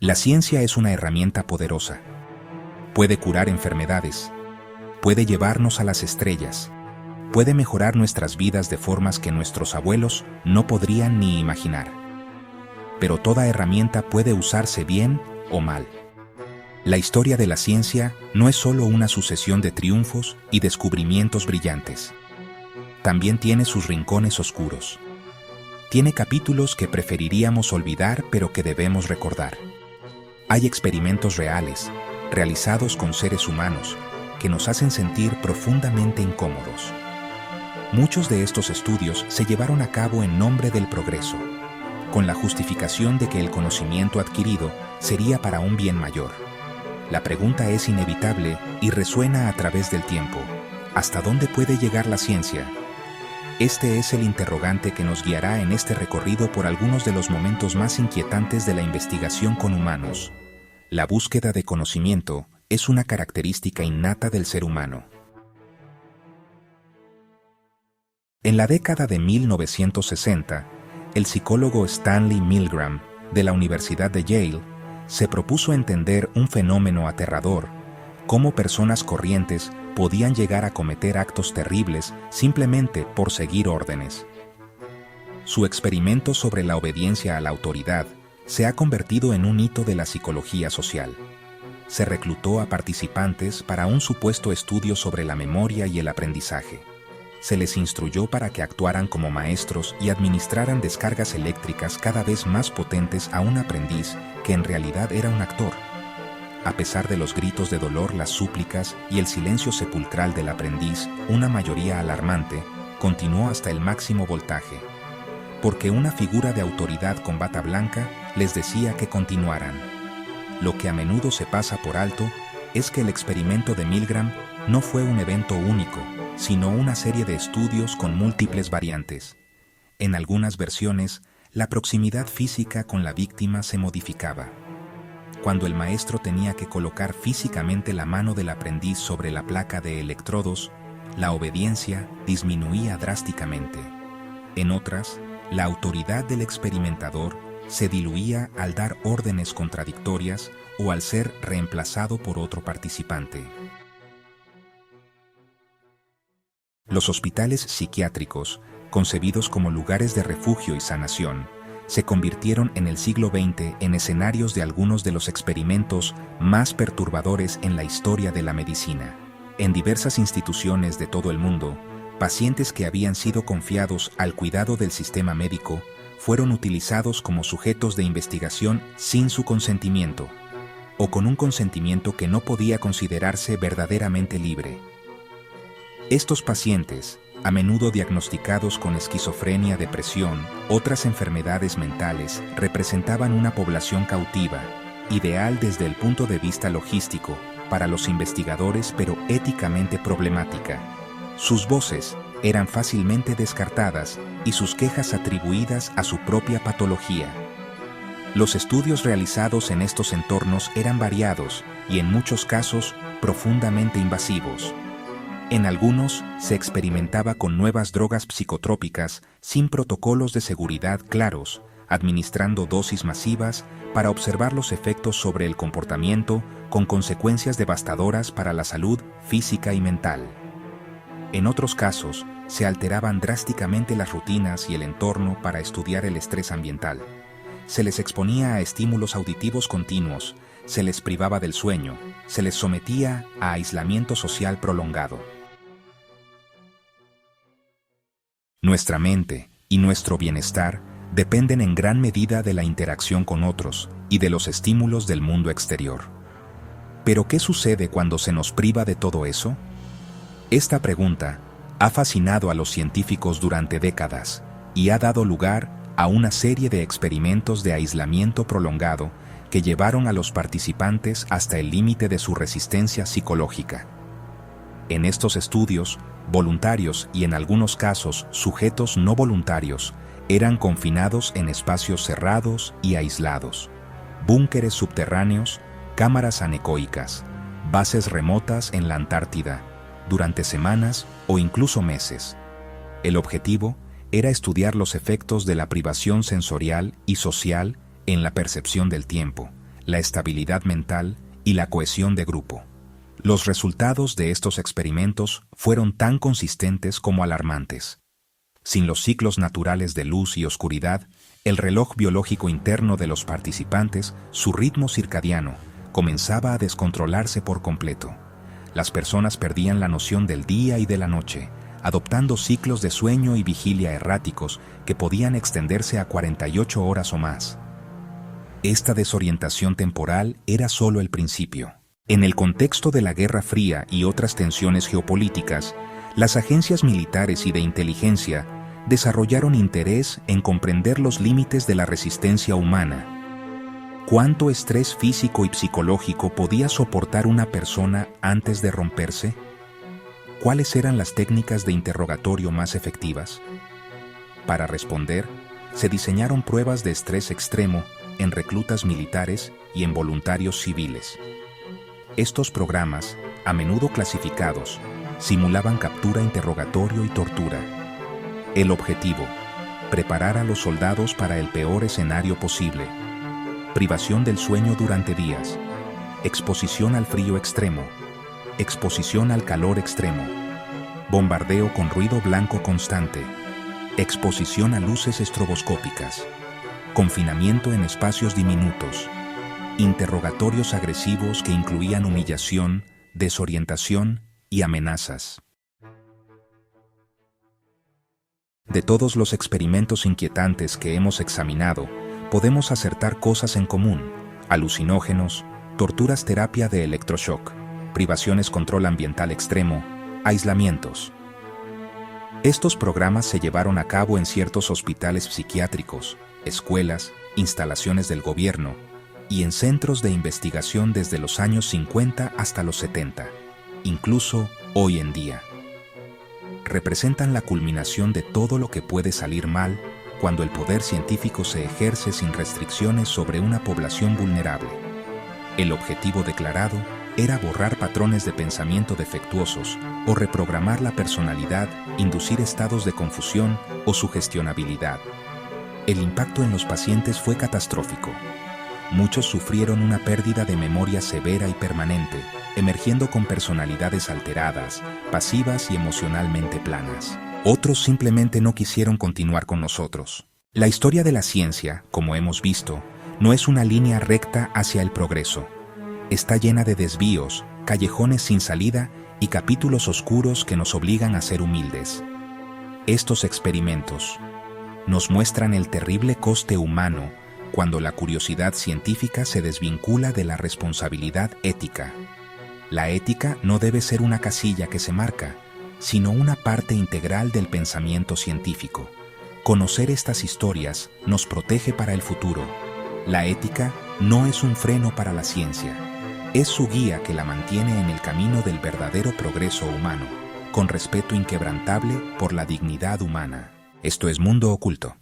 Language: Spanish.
La ciencia es una herramienta poderosa. Puede curar enfermedades, puede llevarnos a las estrellas, puede mejorar nuestras vidas de formas que nuestros abuelos no podrían ni imaginar. Pero toda herramienta puede usarse bien o mal. La historia de la ciencia no es solo una sucesión de triunfos y descubrimientos brillantes. También tiene sus rincones oscuros. Tiene capítulos que preferiríamos olvidar pero que debemos recordar. Hay experimentos reales, realizados con seres humanos, que nos hacen sentir profundamente incómodos. Muchos de estos estudios se llevaron a cabo en nombre del progreso, con la justificación de que el conocimiento adquirido sería para un bien mayor. La pregunta es inevitable y resuena a través del tiempo. ¿Hasta dónde puede llegar la ciencia? Este es el interrogante que nos guiará en este recorrido por algunos de los momentos más inquietantes de la investigación con humanos. La búsqueda de conocimiento es una característica innata del ser humano. En la década de 1960, el psicólogo Stanley Milgram, de la Universidad de Yale, se propuso entender un fenómeno aterrador: cómo personas corrientes podían llegar a cometer actos terribles simplemente por seguir órdenes. Su experimento sobre la obediencia a la autoridad se ha convertido en un hito de la psicología social. Se reclutó a participantes para un supuesto estudio sobre la memoria y el aprendizaje. Se les instruyó para que actuaran como maestros y administraran descargas eléctricas cada vez más potentes a un aprendiz que en realidad era un actor. A pesar de los gritos de dolor, las súplicas y el silencio sepulcral del aprendiz, una mayoría alarmante continuó hasta el máximo voltaje, porque una figura de autoridad con bata blanca les decía que continuaran. Lo que a menudo se pasa por alto es que el experimento de Milgram no fue un evento único, sino una serie de estudios con múltiples variantes. En algunas versiones, la proximidad física con la víctima se modificaba. Cuando el maestro tenía que colocar físicamente la mano del aprendiz sobre la placa de electrodos, la obediencia disminuía drásticamente. En otras, la autoridad del experimentador se diluía al dar órdenes contradictorias o al ser reemplazado por otro participante. Los hospitales psiquiátricos, concebidos como lugares de refugio y sanación, se convirtieron en el siglo XX en escenarios de algunos de los experimentos más perturbadores en la historia de la medicina. En diversas instituciones de todo el mundo, pacientes que habían sido confiados al cuidado del sistema médico fueron utilizados como sujetos de investigación sin su consentimiento, o con un consentimiento que no podía considerarse verdaderamente libre. Estos pacientes, a menudo diagnosticados con esquizofrenia, depresión, otras enfermedades mentales, representaban una población cautiva, ideal desde el punto de vista logístico, para los investigadores, pero éticamente problemática. Sus voces eran fácilmente descartadas y sus quejas atribuidas a su propia patología. Los estudios realizados en estos entornos eran variados y en muchos casos profundamente invasivos. En algunos se experimentaba con nuevas drogas psicotrópicas sin protocolos de seguridad claros, administrando dosis masivas para observar los efectos sobre el comportamiento con consecuencias devastadoras para la salud física y mental. En otros casos, se alteraban drásticamente las rutinas y el entorno para estudiar el estrés ambiental. Se les exponía a estímulos auditivos continuos, se les privaba del sueño, se les sometía a aislamiento social prolongado. Nuestra mente y nuestro bienestar dependen en gran medida de la interacción con otros y de los estímulos del mundo exterior. ¿Pero qué sucede cuando se nos priva de todo eso? Esta pregunta ha fascinado a los científicos durante décadas y ha dado lugar a una serie de experimentos de aislamiento prolongado que llevaron a los participantes hasta el límite de su resistencia psicológica. En estos estudios, voluntarios y en algunos casos sujetos no voluntarios eran confinados en espacios cerrados y aislados, búnkeres subterráneos, cámaras anecoicas, bases remotas en la Antártida, durante semanas o incluso meses. El objetivo era estudiar los efectos de la privación sensorial y social en la percepción del tiempo, la estabilidad mental y la cohesión de grupo. Los resultados de estos experimentos fueron tan consistentes como alarmantes. Sin los ciclos naturales de luz y oscuridad, el reloj biológico interno de los participantes, su ritmo circadiano, comenzaba a descontrolarse por completo. Las personas perdían la noción del día y de la noche, adoptando ciclos de sueño y vigilia erráticos que podían extenderse a 48 horas o más. Esta desorientación temporal era solo el principio. En el contexto de la Guerra Fría y otras tensiones geopolíticas, las agencias militares y de inteligencia desarrollaron interés en comprender los límites de la resistencia humana. ¿Cuánto estrés físico y psicológico podía soportar una persona antes de romperse? ¿Cuáles eran las técnicas de interrogatorio más efectivas? Para responder, se diseñaron pruebas de estrés extremo en reclutas militares y en voluntarios civiles. Estos programas, a menudo clasificados, simulaban captura, interrogatorio y tortura. El objetivo: preparar a los soldados para el peor escenario posible. Privación del sueño durante días, exposición al frío extremo, exposición al calor extremo, bombardeo con ruido blanco constante, exposición a luces estroboscópicas, confinamiento en espacios diminutos, interrogatorios agresivos que incluían humillación, desorientación y amenazas. De todos los experimentos inquietantes que hemos examinado, podemos acertar cosas en común: alucinógenos, torturas, terapia de electroshock, privaciones, control ambiental extremo, aislamientos. Estos programas se llevaron a cabo en ciertos hospitales psiquiátricos, escuelas, instalaciones del gobierno y en centros de investigación desde los años 50 hasta los 70, incluso hoy en día. Representan la culminación de todo lo que puede salir mal cuando el poder científico se ejerce sin restricciones sobre una población vulnerable. El objetivo declarado era borrar patrones de pensamiento defectuosos o reprogramar la personalidad, inducir estados de confusión o sugestionabilidad. El impacto en los pacientes fue catastrófico. Muchos sufrieron una pérdida de memoria severa y permanente, emergiendo con personalidades alteradas, pasivas y emocionalmente planas. Otros simplemente no quisieron continuar con nosotros. La historia de la ciencia, como hemos visto, no es una línea recta hacia el progreso. Está llena de desvíos, callejones sin salida y capítulos oscuros que nos obligan a ser humildes. Estos experimentos nos muestran el terrible coste humano cuando la curiosidad científica se desvincula de la responsabilidad ética. La ética no debe ser una casilla que se marca, sino una parte integral del pensamiento científico. Conocer estas historias nos protege para el futuro. La ética no es un freno para la ciencia, es su guía que la mantiene en el camino del verdadero progreso humano, con respeto inquebrantable por la dignidad humana. Esto es Mundo Oculto.